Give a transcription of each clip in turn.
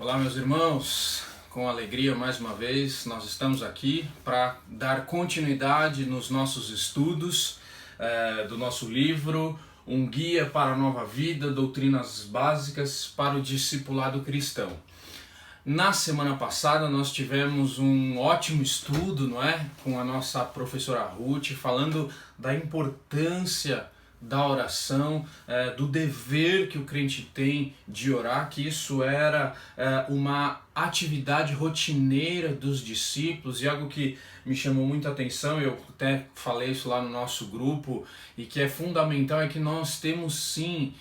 Olá, meus irmãos, com alegria mais uma vez nós estamos aqui para dar continuidade nos nossos estudos do nosso livro Um Guia para a Nova Vida, Doutrinas Básicas para o Discipulado Cristão. Na semana passada nós tivemos um ótimo estudo, não é? Com a nossa professora Ruth, falando da importância da oração, do dever que o crente tem de orar, que isso era uma atividade rotineira dos discípulos e algo que me chamou muita atenção, eu até falei isso lá no nosso grupo, e que é fundamental é que nós temos sim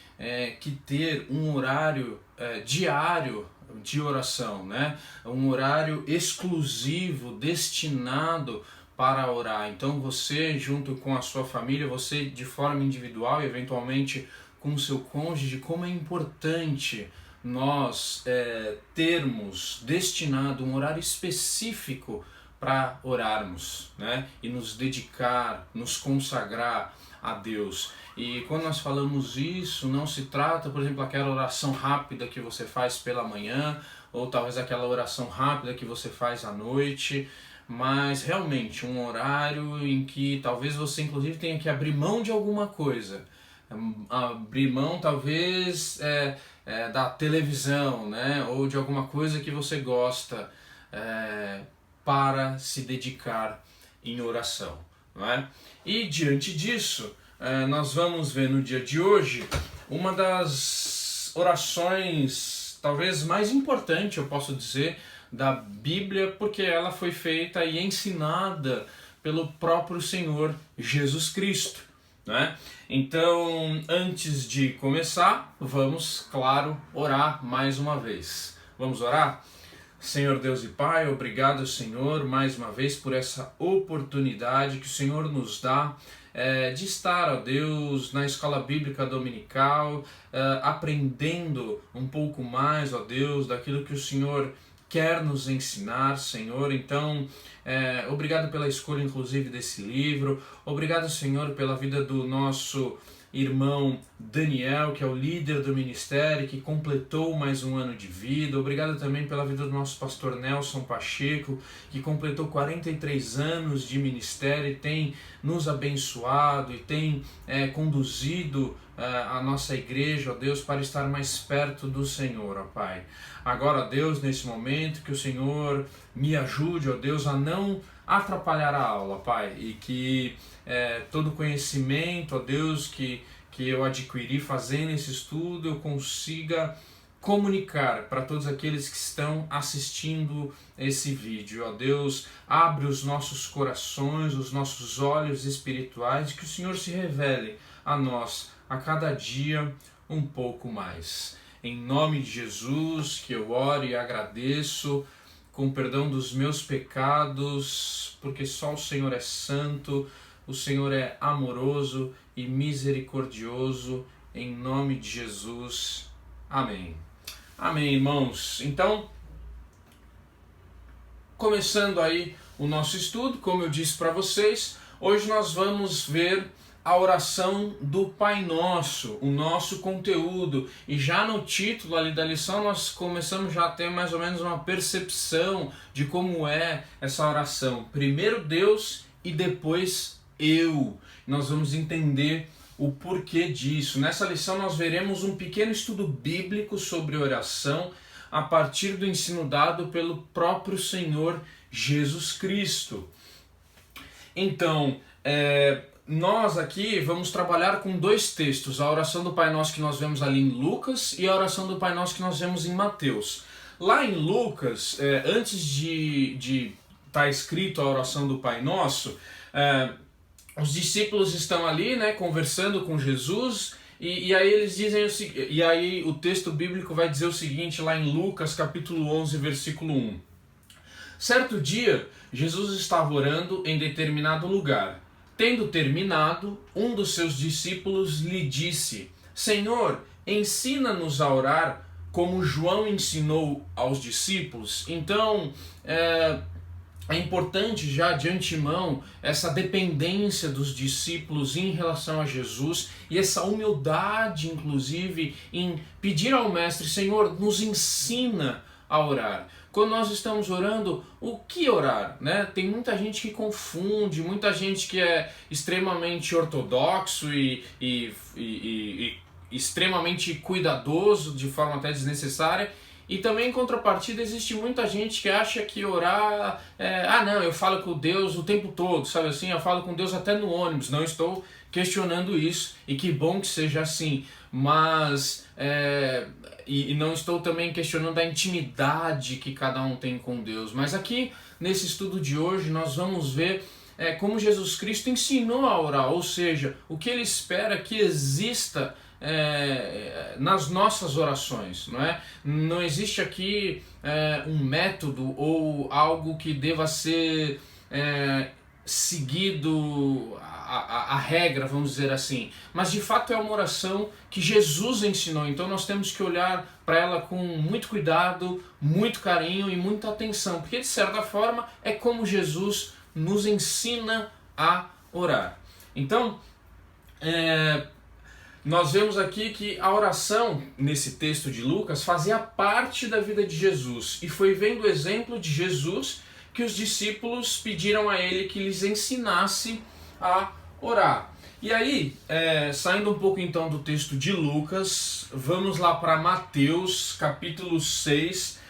que ter um horário diário de oração, né? Um horário exclusivo, destinado para orar. Então você, junto com a sua família, você de forma individual e eventualmente com o seu cônjuge, como é importante nós termos destinado um horário específico para orarmos, né? E nos dedicar, nos consagrar a Deus. E quando nós falamos isso, não se trata, por exemplo, aquela oração rápida que você faz pela manhã, ou talvez aquela oração rápida que você faz à noite, mas realmente um horário em que talvez você inclusive tenha que abrir mão de alguma coisa, abrir mão talvez da televisão, né? Ou de alguma coisa que você gosta, para se dedicar em oração, não é? E diante disso, nós vamos ver no dia de hoje uma das orações talvez mais importante, eu posso dizer, da Bíblia, porque ela foi feita e ensinada pelo próprio Senhor Jesus Cristo, né? Então, antes de começar, vamos, claro, orar mais uma vez. Vamos orar? Senhor Deus e Pai, obrigado, Senhor, mais uma vez por essa oportunidade que o Senhor nos dá de estar, ó Deus, na escola bíblica dominical, aprendendo um pouco mais, ó Deus, daquilo que o Senhor quer nos ensinar, Senhor. Então, obrigado pela escolha, inclusive, desse livro. Obrigado, Senhor, pela vida do nosso irmão Daniel, que é o líder do ministério, que completou mais um ano de vida. Obrigado também pela vida do nosso pastor Nelson Pacheco, que completou 43 anos de ministério e tem nos abençoado e tem conduzido a nossa igreja, ó Deus, para estar mais perto do Senhor, ó Pai. Agora, ó Deus, nesse momento, que o Senhor me ajude, ó Deus, a não atrapalhar a aula, Pai, e que todo conhecimento, ó Deus, que eu adquiri fazendo esse estudo, eu consiga comunicar para todos aqueles que estão assistindo esse vídeo. Ó Deus, abre os nossos corações, os nossos olhos espirituais, que o Senhor se revele a nós a cada dia um pouco mais. Em nome de Jesus, que eu oro e agradeço, com perdão dos meus pecados, porque só o Senhor é santo, o Senhor é amoroso e misericordioso, em nome de Jesus. Amém. Amém, irmãos. Então, começando aí o nosso estudo, como eu disse para vocês, hoje nós vamos ver a oração do Pai Nosso, o nosso conteúdo. E já no título ali da lição nós começamos já a ter mais ou menos uma percepção de como é essa oração. Primeiro Deus e depois eu. Nós vamos entender o porquê disso. Nessa lição nós veremos um pequeno estudo bíblico sobre oração a partir do ensino dado pelo próprio Senhor Jesus Cristo. Então, nós aqui vamos trabalhar com dois textos, a oração do Pai Nosso que nós vemos ali em Lucas e a oração do Pai Nosso que nós vemos em Mateus. Lá em Lucas, antes de estar escrito a oração do Pai Nosso, os discípulos estão ali, né, conversando com Jesus, e aí eles dizem e aí o texto bíblico vai dizer o seguinte lá em Lucas capítulo 11, versículo 1. Certo dia, Jesus estava orando em determinado lugar. Tendo terminado, um dos seus discípulos lhe disse: Senhor, ensina-nos a orar como João ensinou aos discípulos. Então, é importante já de antemão essa dependência dos discípulos em relação a Jesus e essa humildade, inclusive, em pedir ao Mestre: Senhor, nos ensina a orar? Quando nós estamos orando, o que orar? Né? Tem muita gente que confunde, muita gente que é extremamente ortodoxo e extremamente cuidadoso, de forma até desnecessária. E também em contrapartida existe muita gente que acha que orar não, eu falo com Deus o tempo todo, sabe assim? Eu falo com Deus até no ônibus, não estou questionando isso, e que bom que seja assim, mas e não estou também questionando a intimidade que cada um tem com Deus, mas aqui nesse estudo de hoje nós vamos ver como Jesus Cristo ensinou a orar, ou seja, o que ele espera que exista nas nossas orações, não é? Não existe aqui um método ou algo que deva ser seguido a regra, vamos dizer assim, mas de fato é uma oração que Jesus ensinou, então nós temos que olhar para ela com muito cuidado, muito carinho e muita atenção, porque de certa forma é como Jesus nos ensina a orar. Então, nós vemos aqui que a oração, nesse texto de Lucas, fazia parte da vida de Jesus. E foi vendo o exemplo de Jesus que os discípulos pediram a ele que lhes ensinasse a orar. E aí, saindo um pouco então do texto de Lucas, vamos lá para Mateus, capítulo 6,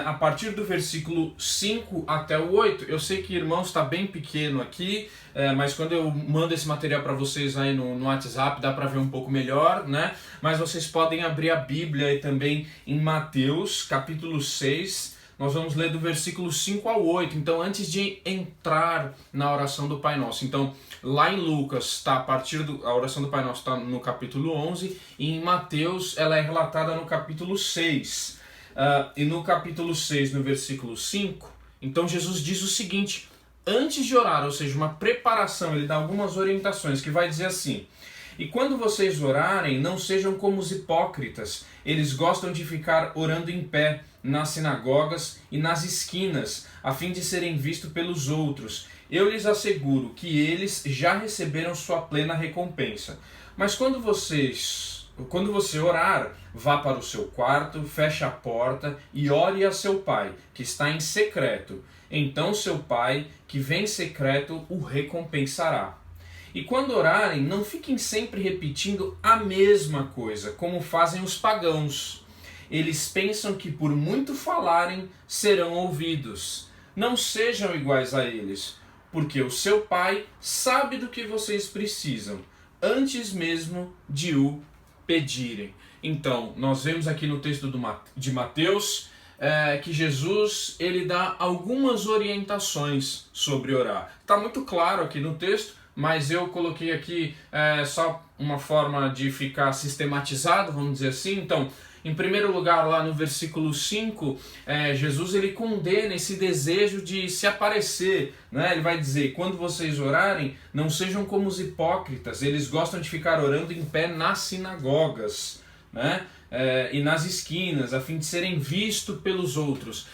a partir do versículo 5 até o 8. Eu sei que, irmãos, está bem pequeno aqui, mas quando eu mando esse material para vocês aí no WhatsApp, dá para ver um pouco melhor, né? Mas vocês podem abrir a Bíblia aí também em Mateus, capítulo 6, nós vamos ler do versículo 5 ao 8. Então, antes de entrar na oração do Pai Nosso, então, lá em Lucas, tá, a oração do Pai Nosso está no capítulo 11, e em Mateus ela é relatada no capítulo 6. E no capítulo 6, no versículo 5, então Jesus diz o seguinte, antes de orar, ou seja, uma preparação, ele dá algumas orientações, que vai dizer assim: e quando vocês orarem, não sejam como os hipócritas, eles gostam de ficar orando em pé, nas sinagogas e nas esquinas, a fim de serem vistos pelos outros. Eu lhes asseguro que eles já receberam sua plena recompensa. Mas quando você orar, vá para o seu quarto, feche a porta e ore a seu pai, que está em secreto. Então seu pai, que vem em secreto, o recompensará. E quando orarem, não fiquem sempre repetindo a mesma coisa, como fazem os pagãos. Eles pensam que por muito falarem, serão ouvidos. Não sejam iguais a eles, porque o seu pai sabe do que vocês precisam, antes mesmo de o pedirem. Então, nós vemos aqui no texto de Mateus que Jesus ele dá algumas orientações sobre orar. Está muito claro aqui no texto, mas eu coloquei aqui só uma forma de ficar sistematizado, vamos dizer assim. Então, em primeiro lugar, lá no versículo 5, Jesus ele condena esse desejo de se aparecer, né? Ele vai dizer, quando vocês orarem, não sejam como os hipócritas, eles gostam de ficar orando em pé nas sinagogas, né? E nas esquinas, a fim de serem vistos pelos outros.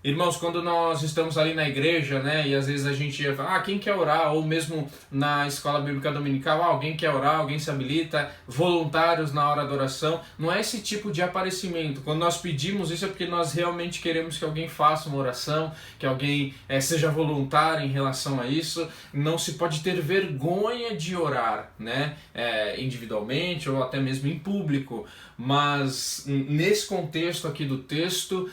Irmãos, quando nós estamos ali na igreja, né, e às vezes a gente fala, quem quer orar? Ou mesmo na escola bíblica dominical, alguém quer orar, alguém se habilita, voluntários na hora da oração. Não é esse tipo de aparecimento. Quando nós pedimos isso é porque nós realmente queremos que alguém faça uma oração, que alguém seja voluntário em relação a isso. Não se pode ter vergonha de orar, né, individualmente ou até mesmo em público. Mas nesse contexto aqui do texto,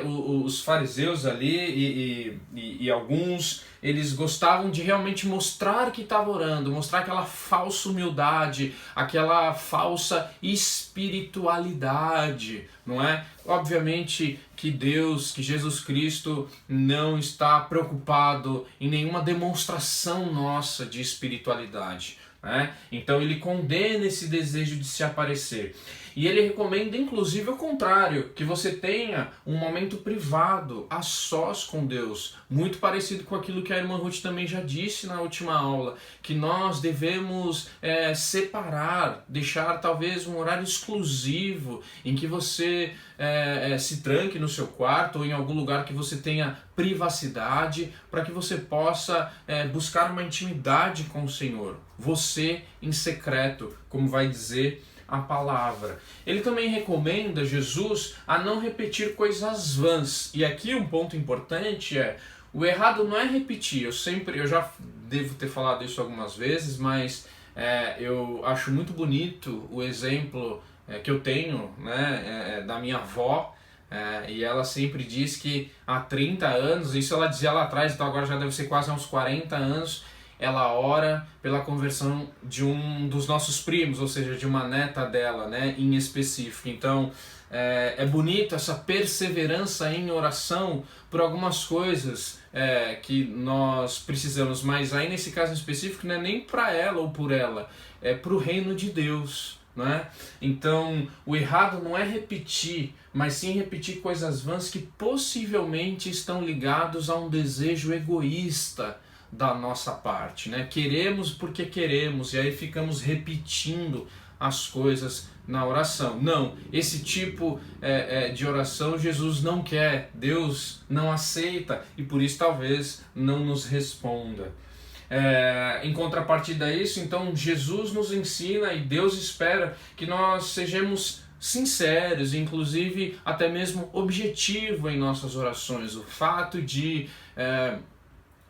os fariseus ali e alguns, eles gostavam de realmente mostrar que estava orando, mostrar aquela falsa humildade, aquela falsa espiritualidade, não é? Obviamente que Deus, que Jesus Cristo não está preocupado em nenhuma demonstração nossa de espiritualidade, né? Então ele condena esse desejo de se aparecer. E ele recomenda, inclusive, o contrário, que você tenha um momento privado, a sós com Deus, muito parecido com aquilo que a irmã Ruth também já disse na última aula, que nós devemos separar, deixar talvez um horário exclusivo em que você se tranque no seu quarto ou em algum lugar que você tenha privacidade, para que você possa buscar uma intimidade com o Senhor. Você em secreto, como vai dizer a palavra. Ele também recomenda, Jesus, a não repetir coisas vãs. E aqui um ponto importante é, o errado não é repetir. Eu já devo ter falado isso algumas vezes, mas eu acho muito bonito o exemplo que eu tenho, né, da minha avó. E ela sempre diz que há 30 anos, isso ela dizia lá atrás, então agora já deve ser quase uns 40 anos, ela ora pela conversão de um dos nossos primos, ou seja, de uma neta dela, né, em específico. Então é bonito essa perseverança em oração por algumas coisas que nós precisamos, mas aí nesse caso em específico não é nem para ela ou por ela, é para o reino de Deus. Né? Então, o errado não é repetir, mas sim repetir coisas vãs que possivelmente estão ligados a um desejo egoísta da nossa parte. Né? Queremos porque queremos, e aí ficamos repetindo as coisas na oração. Não, esse tipo de oração Jesus não quer, Deus não aceita, e por isso talvez não nos responda. Em contrapartida a isso, então Jesus nos ensina e Deus espera que nós sejamos sinceros, inclusive até mesmo objetivo em nossas orações. O fato de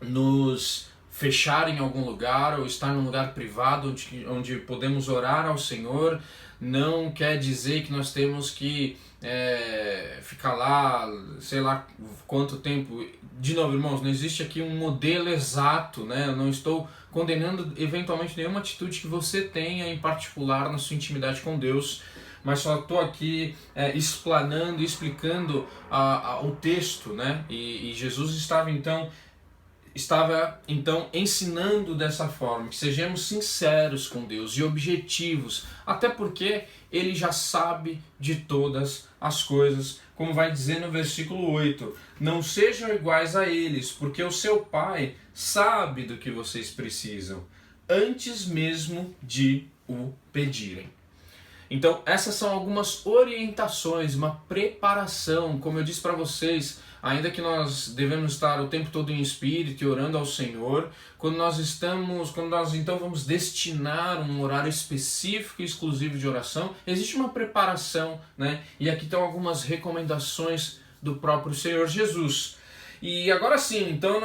nos fechar em algum lugar ou estar num lugar privado onde podemos orar ao Senhor não quer dizer que nós temos que ficar lá, sei lá quanto tempo. De novo, irmãos, não existe aqui um modelo exato, né? Eu não estou condenando eventualmente nenhuma atitude que você tenha em particular na sua intimidade com Deus, mas só estou aqui explanando, explicando o texto, né? E Jesus estava então ensinando dessa forma, que sejamos sinceros com Deus e objetivos, até porque Ele já sabe de todas as coisas, como vai dizer no versículo 8, não sejam iguais a eles, porque o seu Pai sabe do que vocês precisam, antes mesmo de o pedirem. Então essas são algumas orientações, uma preparação, como eu disse para vocês, ainda que nós devemos estar o tempo todo em espírito e orando ao Senhor, quando nós então vamos destinar um horário específico e exclusivo de oração, existe uma preparação, né? E aqui estão algumas recomendações do próprio Senhor Jesus. E agora sim, então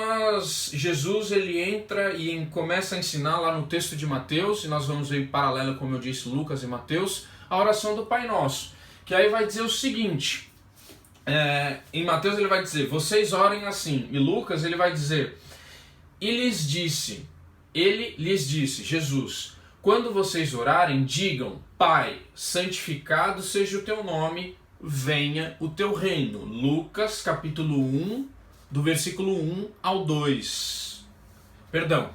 Jesus ele entra e começa a ensinar lá no texto de Mateus, e nós vamos ver em paralelo, como eu disse, Lucas e Mateus, a oração do Pai Nosso, que aí vai dizer o seguinte, em Mateus ele vai dizer, vocês orem assim, e Lucas ele vai dizer, ele lhes disse, Jesus, quando vocês orarem, digam, Pai, santificado seja o teu nome, venha o teu reino. Lucas capítulo 1, do versículo 1 ao 2. Perdão.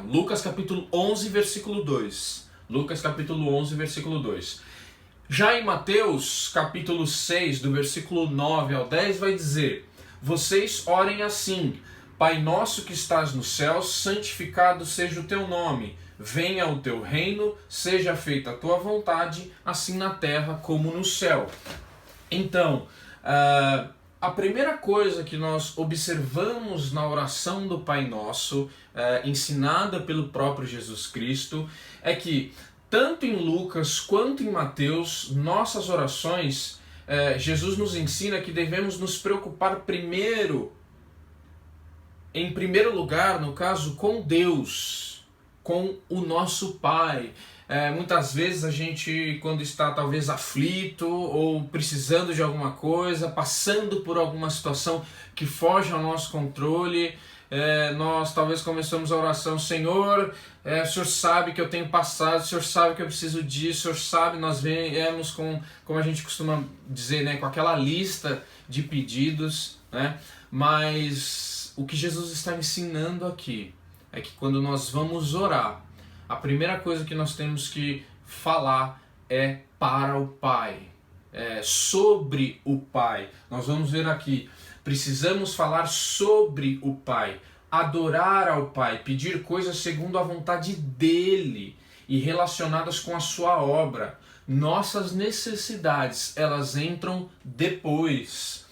Lucas capítulo 11, versículo 2. Lucas capítulo 11, versículo 2. Já em Mateus capítulo 6, do versículo 9 ao 10, vai dizer, vocês orem assim, Pai nosso que estás no céu, santificado seja o teu nome. Venha o teu reino, seja feita a tua vontade, assim na terra como no céu. Então, a primeira coisa que nós observamos na oração do Pai Nosso, ensinada pelo próprio Jesus Cristo, é que tanto em Lucas quanto em Mateus, nossas orações, Jesus nos ensina que devemos nos preocupar em primeiro lugar, no caso, com Deus, com o nosso Pai. Muitas vezes a gente, quando está talvez aflito ou precisando de alguma coisa, passando por alguma situação que foge ao nosso controle, nós talvez começamos a oração, Senhor, o Senhor sabe que eu tenho passado, o Senhor sabe que eu preciso disso, o Senhor sabe, nós viemos com, como a gente costuma dizer, né, com aquela lista de pedidos, né? Mas o que Jesus está ensinando aqui é que quando nós vamos orar, a primeira coisa que nós temos que falar é para o Pai, sobre o Pai. Nós vamos ver aqui, precisamos falar sobre o Pai, adorar ao Pai, pedir coisas segundo a vontade dEle e relacionadas com a sua obra. Nossas necessidades, elas entram depois.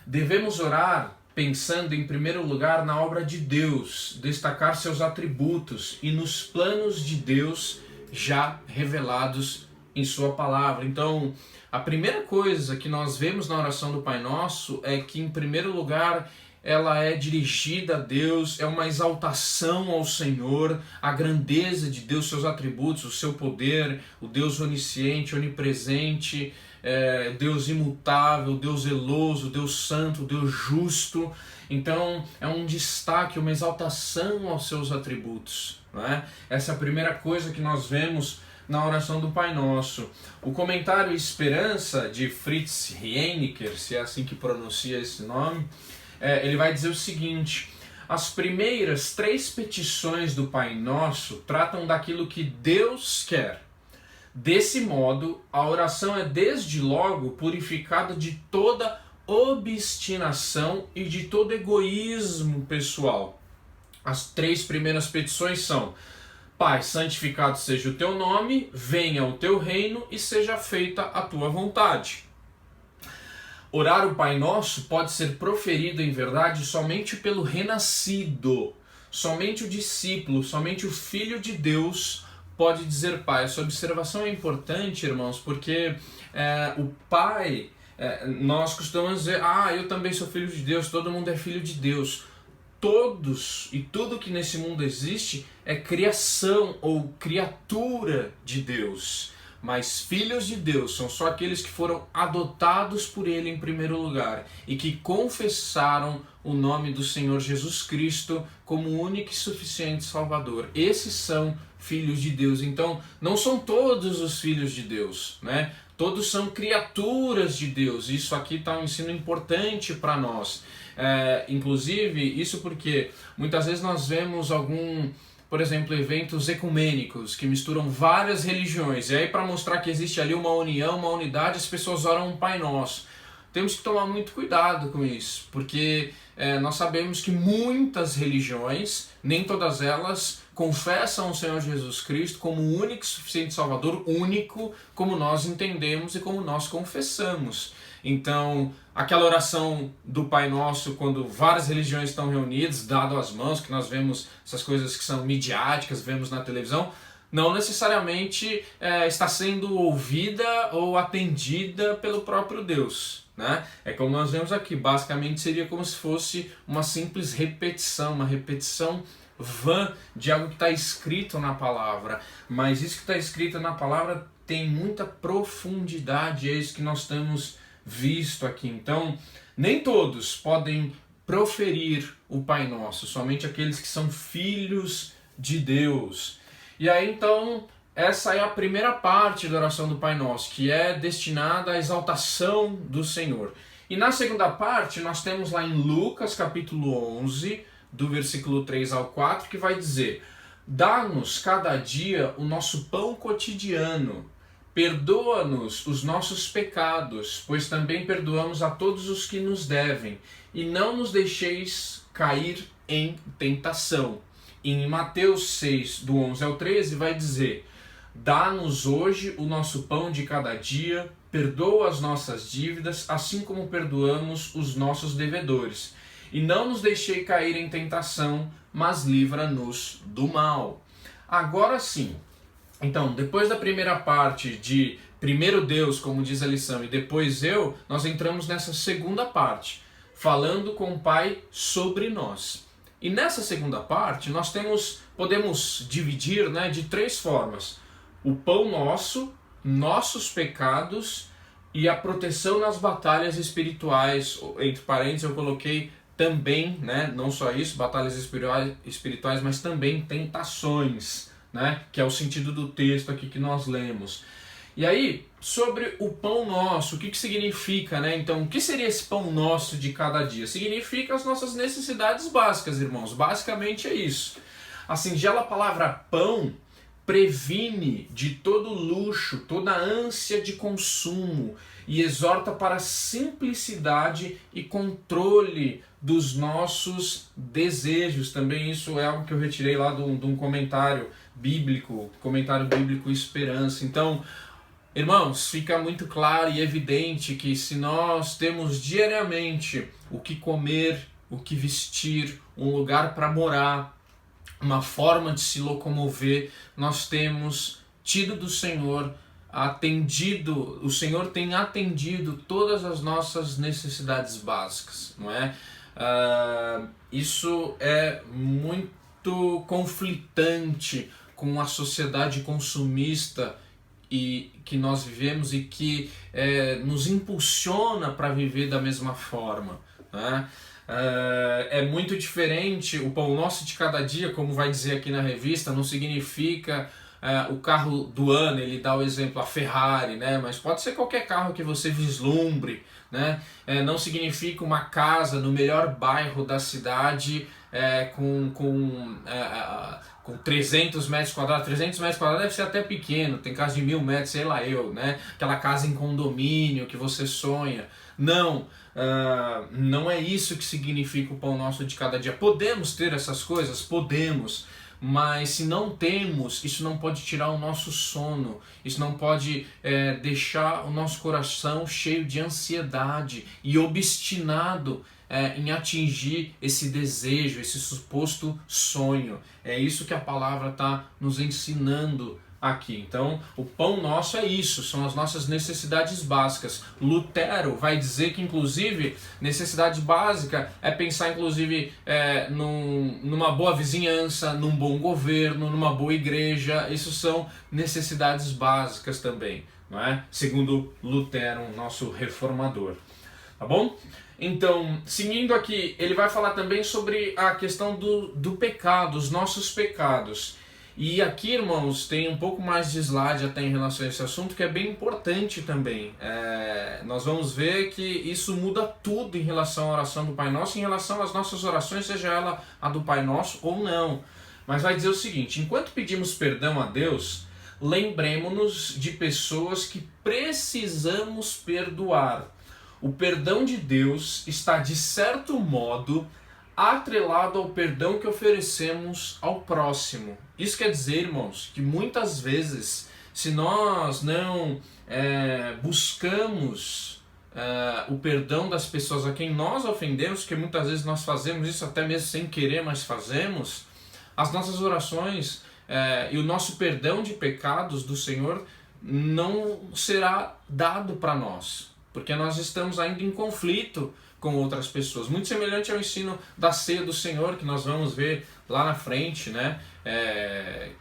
Devemos orar pensando em primeiro lugar na obra de Deus, destacar seus atributos e nos planos de Deus já revelados em sua palavra. Então, a primeira coisa que nós vemos na oração do Pai Nosso é que, em primeiro lugar, ela é dirigida a Deus, é uma exaltação ao Senhor, a grandeza de Deus, seus atributos, o seu poder, o Deus onisciente, onipresente, Deus imutável, Deus zeloso, Deus santo, Deus justo. Então é um destaque, uma exaltação aos seus atributos, não é? Essa é a primeira coisa que nós vemos na oração do Pai Nosso. O comentário Esperança, de Fritz Heinecker, se é assim que pronuncia esse nome, ele vai dizer o seguinte: as primeiras 3 petições do Pai Nosso tratam daquilo que Deus quer. Desse modo, a oração é desde logo purificada de toda obstinação e de todo egoísmo pessoal. As 3 primeiras petições são: Pai, santificado seja o teu nome, venha o teu reino e seja feita a tua vontade. Orar o Pai Nosso pode ser proferido em verdade somente pelo renascido. Somente o discípulo, somente o Filho de Deus pode dizer Pai. Essa observação é importante, irmãos, porque o Pai, nós costumamos dizer, eu também sou filho de Deus, todo mundo é filho de Deus. Todos e tudo que nesse mundo existe é criação ou criatura de Deus. Mas filhos de Deus são só aqueles que foram adotados por Ele em primeiro lugar e que confessaram o nome do Senhor Jesus Cristo como único e suficiente Salvador. Esses são filhos de Deus. Então, não são todos os filhos de Deus, né? Todos são criaturas de Deus. Isso aqui está um ensino importante para nós. Inclusive, isso porque muitas vezes nós vemos por exemplo, eventos ecumênicos que misturam várias religiões. E aí, para mostrar que existe ali uma união, uma unidade, as pessoas oram um Pai Nosso. Temos que tomar muito cuidado com isso, porque nós sabemos que muitas religiões, nem todas elas, confessam o Senhor Jesus Cristo como o único e suficiente Salvador, único como nós entendemos e como nós confessamos. Então, aquela oração do Pai Nosso, quando várias religiões estão reunidas, dado as mãos, que nós vemos essas coisas que são midiáticas, vemos na televisão, não necessariamente está sendo ouvida ou atendida pelo próprio Deus, né? É como nós vemos aqui, basicamente seria como se fosse uma simples repetição, uma repetição vã de algo que está escrito na palavra. Mas isso que está escrito na palavra tem muita profundidade, é isso que nós temos visto aqui. Então, nem todos podem proferir o Pai Nosso, somente aqueles que são filhos de Deus. E aí, então, essa é a primeira parte da oração do Pai Nosso, que é destinada à exaltação do Senhor. E na segunda parte, nós temos lá em Lucas, capítulo 11, do versículo 3 ao 4, que vai dizer: dá-nos cada dia o nosso pão cotidiano. Perdoa-nos os nossos pecados, pois também perdoamos a todos os que nos devem, e não nos deixeis cair em tentação. E em Mateus 6, do 11 ao 13, vai dizer: dá-nos hoje o nosso pão de cada dia, perdoa as nossas dívidas, assim como perdoamos os nossos devedores. E não nos deixei cair em tentação, mas livra-nos do mal. Agora sim. Então, depois da primeira parte de primeiro Deus, como diz a lição, e depois eu, nós entramos nessa segunda parte, falando com o Pai sobre nós. E nessa segunda parte, nós podemos dividir, de 3 formas: o pão nosso, nossos pecados e a proteção nas batalhas espirituais. Entre parênteses, eu coloquei também, não só isso, batalhas espirituais, mas também tentações. Que é o sentido do texto aqui que nós lemos. E aí, sobre o pão nosso, o que significa, Então, o que seria esse pão nosso de cada dia? Significa as nossas necessidades básicas, irmãos. Basicamente é isso. A singela palavra pão previne de todo luxo, toda ânsia de consumo e exorta para a simplicidade e controle dos nossos desejos. Também isso é algo que eu retirei lá de um comentário bíblico Esperança. Então, irmãos, fica muito claro e evidente que se nós temos diariamente o que comer, o que vestir, um lugar para morar, uma forma de se locomover, nós temos tido do Senhor atendido, o Senhor tem atendido todas as nossas necessidades básicas, não é? Isso é muito conflitante com a sociedade consumista e que nós vivemos e que nos impulsiona para viver da mesma forma, né? É muito diferente. O pão nosso de cada dia, como vai dizer aqui na revista, não significa o carro do ano. Ele dá o exemplo, a Ferrari, né? Mas pode ser qualquer carro que você vislumbre, né? Não significa uma casa no melhor bairro da cidade com 300 metros quadrados. 300 metros quadrados deve ser até pequeno, tem casa de 1000 metros, sei lá eu, né? Aquela casa em condomínio que você sonha. Não, não é isso que significa o pão nosso de cada dia. Podemos ter essas coisas? Podemos. Mas se não temos, isso não pode tirar o nosso sono, isso não pode deixar o nosso coração cheio de ansiedade e obstinado em atingir esse desejo, esse suposto sonho. É isso que a palavra está nos ensinando aqui. Então, o pão nosso é isso, são as nossas necessidades básicas. Lutero vai dizer que, inclusive, necessidade básica é pensar, inclusive, numa boa vizinhança, num bom governo, numa boa igreja. Isso são necessidades básicas também, não é? Segundo Lutero, nosso reformador. Tá bom? Então, seguindo aqui, ele vai falar também sobre a questão do pecado, os nossos pecados. E aqui, irmãos, tem um pouco mais de slide até em relação a esse assunto, que é bem importante também. Nós vamos ver que isso muda tudo em relação à oração do Pai Nosso, em relação às nossas orações, seja ela a do Pai Nosso ou não. Mas vai dizer o seguinte: enquanto pedimos perdão a Deus, lembremos-nos de pessoas que precisamos perdoar. O perdão de Deus está, de certo modo, atrelado ao perdão que oferecemos ao próximo. Isso quer dizer, irmãos, que muitas vezes, se nós não buscamos o perdão das pessoas a quem nós ofendemos, que muitas vezes nós fazemos isso até mesmo sem querer, mas fazemos, as nossas orações e o nosso perdão de pecados do Senhor não será dado para nós, porque nós estamos ainda em conflito com outras pessoas. Muito semelhante ao ensino da ceia do Senhor, que nós vamos ver lá na frente, né?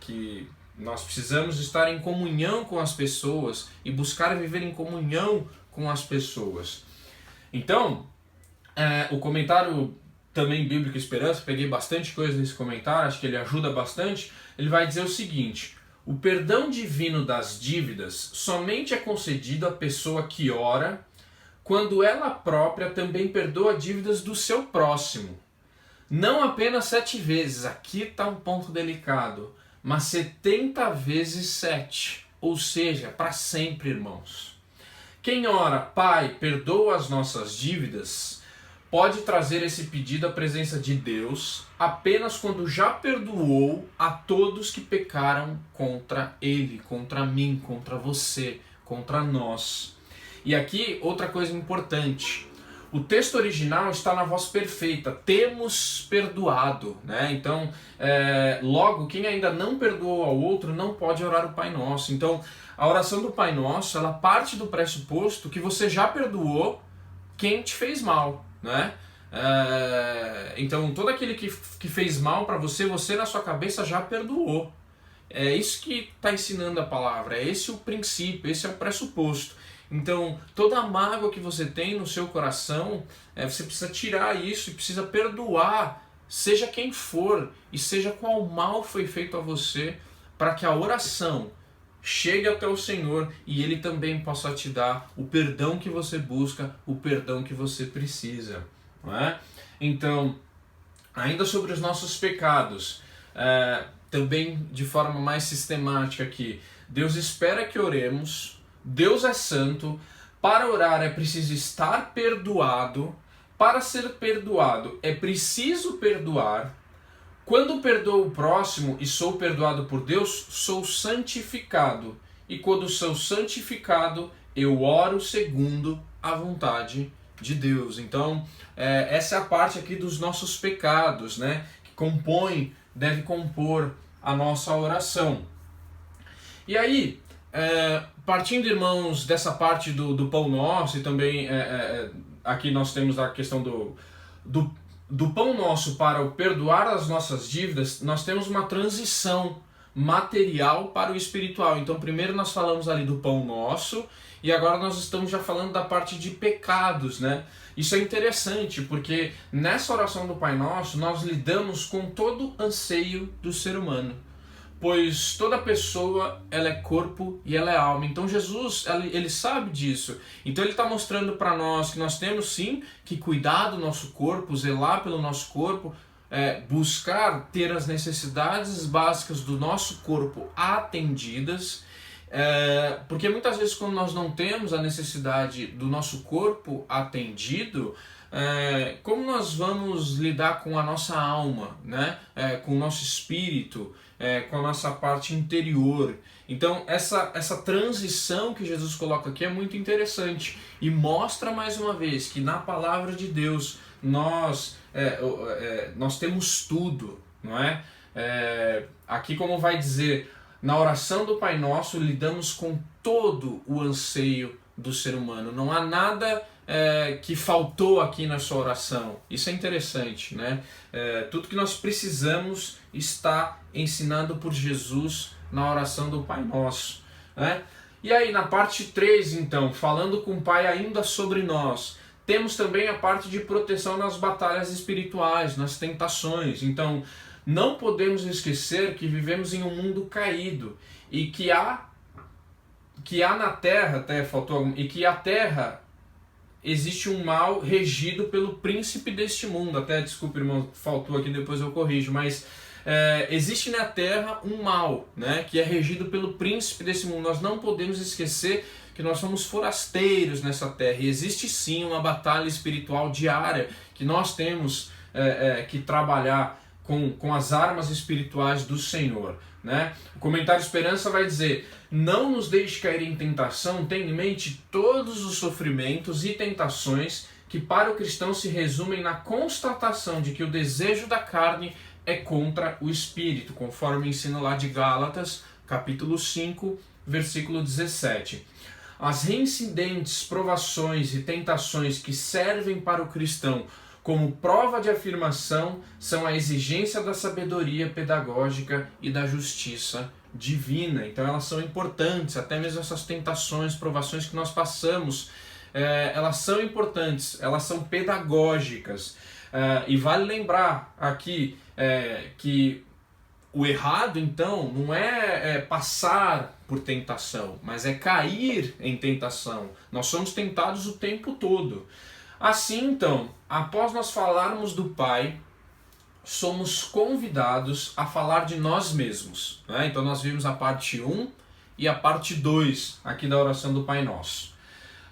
Que nós precisamos estar em comunhão com as pessoas e buscar viver em comunhão com as pessoas. Então, o comentário também Bíblica Esperança, peguei bastante coisa nesse comentário, acho que ele ajuda bastante. Ele vai dizer o seguinte: o perdão divino das dívidas somente é concedido à pessoa que ora quando ela própria também perdoa dívidas do seu próximo. Não apenas 7 vezes, aqui está um ponto delicado, mas 70 vezes 7, ou seja, para sempre, irmãos. Quem ora, Pai, perdoa as nossas dívidas, pode trazer esse pedido à presença de Deus apenas quando já perdoou a todos que pecaram contra Ele, contra mim, contra você, contra nós. E aqui outra coisa importante: o texto original está na voz perfeita, temos perdoado, né? Então, logo, quem ainda não perdoou ao outro não pode orar o Pai Nosso. Então, a oração do Pai Nosso, ela parte do pressuposto que você já perdoou quem te fez mal, né? Então, todo aquele que fez mal para você, você na sua cabeça já perdoou. É isso que está ensinando a palavra, é esse o princípio, esse é o pressuposto. Então, toda a mágoa que você tem no seu coração, você precisa tirar isso e precisa perdoar, seja quem for e seja qual mal foi feito a você, para que a oração chegue até o Senhor e Ele também possa te dar o perdão que você busca, o perdão que você precisa, não é? Então, ainda sobre os nossos pecados, também de forma mais sistemática aqui, Deus espera que oremos. Deus é santo, para orar é preciso estar perdoado, para ser perdoado é preciso perdoar. Quando perdoo o próximo e sou perdoado por Deus, sou santificado. E quando sou santificado, eu oro segundo a vontade de Deus. Então, essa é a parte aqui dos nossos pecados, né? Que deve compor a nossa oração. E aí, partindo, irmãos, dessa parte do pão nosso, e também aqui nós temos a questão do pão nosso para o perdoar as nossas dívidas, nós temos uma transição material para o espiritual. Então primeiro nós falamos ali do pão nosso, e agora nós estamos já falando da parte de pecados, né? Isso é interessante, porque nessa oração do Pai Nosso nós lidamos com todo anseio do ser humano. Pois toda pessoa, ela é corpo e ela é alma. Então Jesus, ele sabe disso. Então ele está mostrando para nós que nós temos sim que cuidar do nosso corpo, zelar pelo nosso corpo, buscar ter as necessidades básicas do nosso corpo atendidas. Porque muitas vezes quando nós não temos a necessidade do nosso corpo atendido, como nós vamos lidar com a nossa alma, né? Com o nosso espírito, com a nossa parte interior? Então essa transição que Jesus coloca aqui é muito interessante e mostra mais uma vez que na palavra de Deus nós temos tudo, não é? Aqui, como vai dizer, na oração do Pai Nosso lidamos com todo o anseio do ser humano. Não há nada que faltou aqui na sua oração. Isso é interessante, né? Tudo que nós precisamos está ensinado por Jesus na oração do Pai Nosso, né? E aí na parte 3, então, falando com o Pai ainda sobre nós, temos também a parte de proteção nas batalhas espirituais, nas tentações. Então não podemos esquecer que vivemos em um mundo caído e que há na Terra, até faltou, e que a Terra existe um mal regido pelo príncipe deste mundo. Até, desculpa, irmão, faltou aqui, depois eu corrijo, mas existe na Terra um mal, né, que é regido pelo príncipe desse mundo. Nós não podemos esquecer que nós somos forasteiros nessa terra, e existe sim uma batalha espiritual diária que nós temos que trabalhar com as armas espirituais do Senhor, né? O comentário Esperança vai dizer: não nos deixe cair em tentação, tenha em mente todos os sofrimentos e tentações que para o cristão se resumem na constatação de que o desejo da carne é contra o Espírito, conforme ensina lá de Gálatas, capítulo 5, versículo 17. As reincidentes provações e tentações que servem para o cristão como prova de afirmação são a exigência da sabedoria pedagógica e da justiça divina. Então elas são importantes, até mesmo essas tentações, provações que nós passamos, elas são importantes, elas são pedagógicas. E vale lembrar aqui que o errado, então, não é passar por tentação, mas é cair em tentação. Nós somos tentados o tempo todo. Assim, então, após nós falarmos do Pai, somos convidados a falar de nós mesmos, né? Então nós vimos a parte 1 e a parte 2 aqui da oração do Pai Nosso.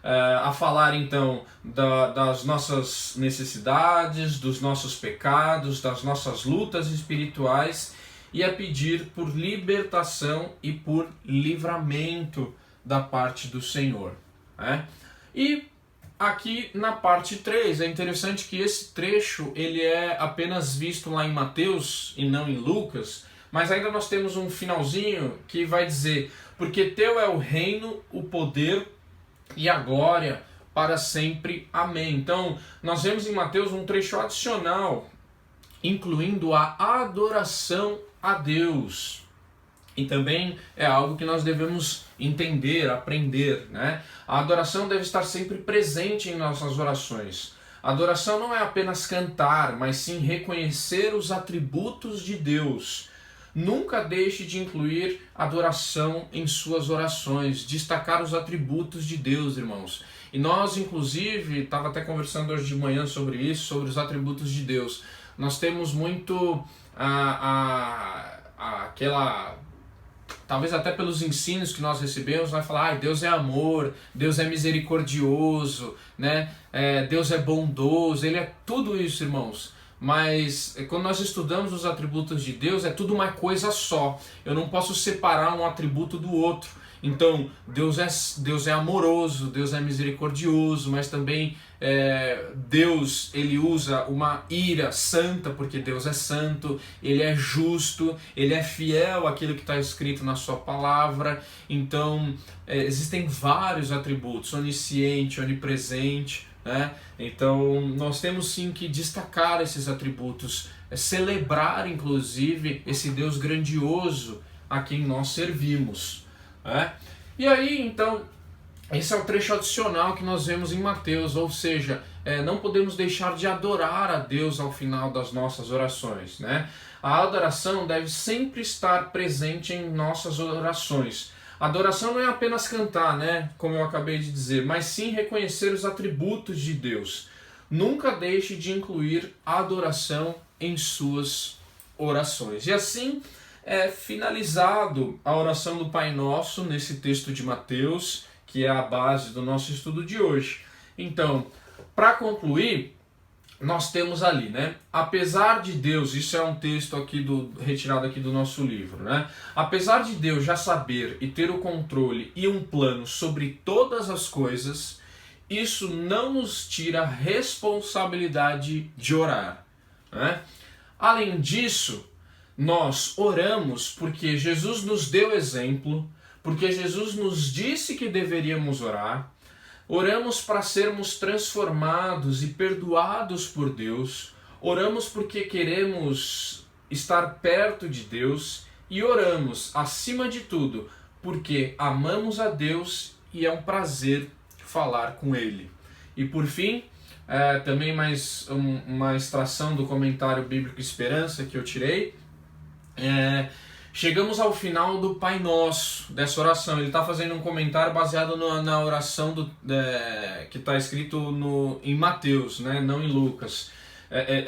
A falar então das nossas necessidades, dos nossos pecados, das nossas lutas espirituais, e a pedir por libertação e por livramento da parte do Senhor, né? E aqui na parte 3, é interessante que esse trecho ele é apenas visto lá em Mateus e não em Lucas, mas ainda nós temos um finalzinho que vai dizer: porque teu é o reino, o poder e a glória para sempre. Amém. Então nós vemos em Mateus um trecho adicional, incluindo a adoração a Deus. E também é algo que nós devemos entender, aprender, né? A adoração deve estar sempre presente em nossas orações. A adoração não é apenas cantar, mas sim reconhecer os atributos de Deus. Nunca deixe de incluir adoração em suas orações, destacar os atributos de Deus, irmãos. E nós, inclusive, estava até conversando hoje de manhã sobre isso, sobre os atributos de Deus. Nós temos muito aquela... Talvez até pelos ensinos que nós recebemos, vai falar: Deus é amor, Deus é misericordioso, né? Deus é bondoso, Ele é tudo isso, irmãos. Mas quando nós estudamos os atributos de Deus, é tudo uma coisa só. Eu não posso separar um atributo do outro. Então, Deus é amoroso, Deus é misericordioso, mas também Deus, ele usa uma ira santa, porque Deus é santo, ele é justo, ele é fiel àquilo que está escrito na sua palavra. Então, existem vários atributos, onisciente, onipresente, né? Então, nós temos sim que destacar esses atributos, celebrar inclusive esse Deus grandioso a quem nós servimos. E aí, então, esse é o trecho adicional que nós vemos em Mateus, ou seja, não podemos deixar de adorar a Deus ao final das nossas orações, né? A adoração deve sempre estar presente em nossas orações. A adoração não é apenas cantar, né? Como eu acabei de dizer, mas sim reconhecer os atributos de Deus. Nunca deixe de incluir a adoração em suas orações. E assim, finalizado a oração do Pai Nosso nesse texto de Mateus, que é a base do nosso estudo de hoje. Então, para concluir, nós temos ali, né? Apesar de Deus, isso é um texto aqui retirado aqui do nosso livro, né? Apesar de Deus já saber e ter o controle e um plano sobre todas as coisas, isso não nos tira a responsabilidade de orar, né? Além disso, nós oramos porque Jesus nos deu exemplo, porque Jesus nos disse que deveríamos orar. Oramos para sermos transformados e perdoados por Deus. Oramos porque queremos estar perto de Deus. E oramos, acima de tudo, porque amamos a Deus e é um prazer falar com Ele. E por fim, também mais uma extração do comentário bíblico Esperança que eu tirei. Chegamos ao final do Pai Nosso, dessa oração. Ele está fazendo um comentário baseado na oração que está escrito em Mateus, né? Não em Lucas.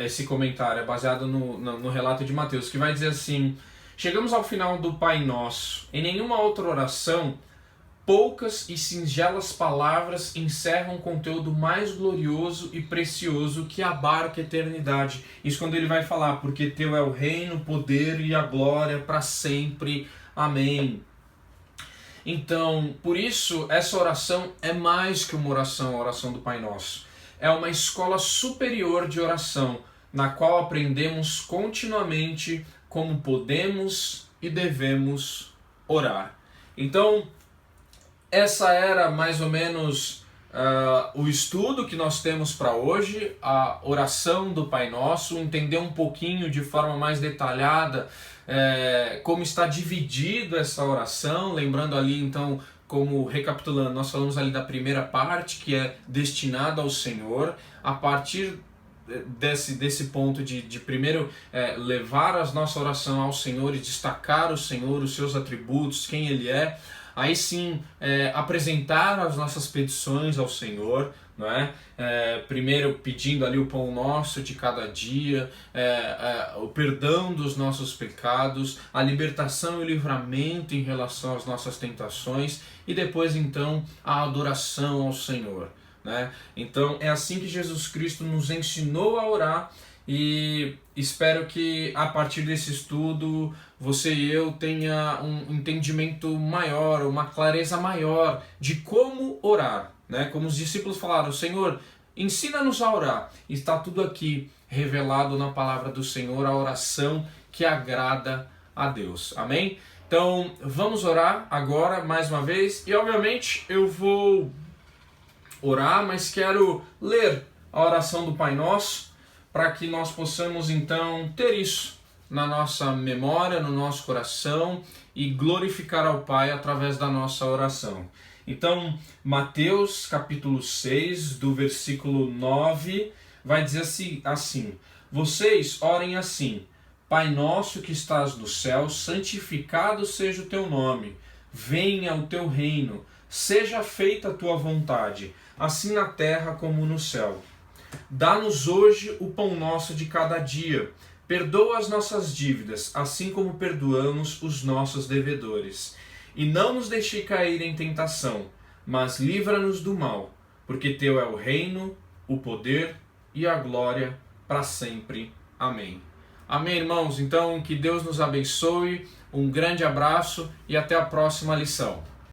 Esse comentário é baseado no relato de Mateus, que vai dizer assim: chegamos ao final do Pai Nosso. Em nenhuma outra oração, poucas e singelas palavras encerram um conteúdo mais glorioso e precioso que abarca a eternidade. Isso quando ele vai falar, porque teu é o reino, o poder e a glória para sempre. Amém. Então, por isso, essa oração é mais que uma oração, a oração do Pai Nosso. É uma escola superior de oração, na qual aprendemos continuamente como podemos e devemos orar. Então, essa era mais ou menos o estudo que nós temos para hoje, a oração do Pai Nosso, entender um pouquinho de forma mais detalhada como está dividida essa oração, lembrando ali então, como recapitulando, nós falamos ali da primeira parte que é destinada ao Senhor. A partir desse ponto de primeiro levar a nossa oração ao Senhor e destacar o Senhor, os seus atributos, quem Ele é. Aí sim, apresentar as nossas petições ao Senhor, não é? Primeiro pedindo ali o pão nosso de cada dia, o perdão dos nossos pecados, a libertação e o livramento em relação às nossas tentações e depois então a adoração ao Senhor, né? Então é assim que Jesus Cristo nos ensinou a orar. E espero que a partir desse estudo você e eu tenha um entendimento maior, uma clareza maior de como orar, né? Como os discípulos falaram: Senhor, ensina-nos a orar. Está tudo aqui revelado na palavra do Senhor, a oração que agrada a Deus. Amém? Então vamos orar agora mais uma vez e obviamente eu vou orar, mas quero ler a oração do Pai Nosso, para que nós possamos então ter isso na nossa memória, no nosso coração e glorificar ao Pai através da nossa oração. Então, Mateus capítulo 6, do versículo 9, vai dizer assim: vocês orem assim: Pai nosso que estás no céu, santificado seja o teu nome, venha o teu reino, seja feita a tua vontade, assim na terra como no céu. Dá-nos hoje o pão nosso de cada dia. Perdoa as nossas dívidas, assim como perdoamos os nossos devedores. E não nos deixe cair em tentação, mas livra-nos do mal, porque teu é o reino, o poder e a glória para sempre. Amém. Amém, irmãos? Então, que Deus nos abençoe, um grande abraço e até a próxima lição.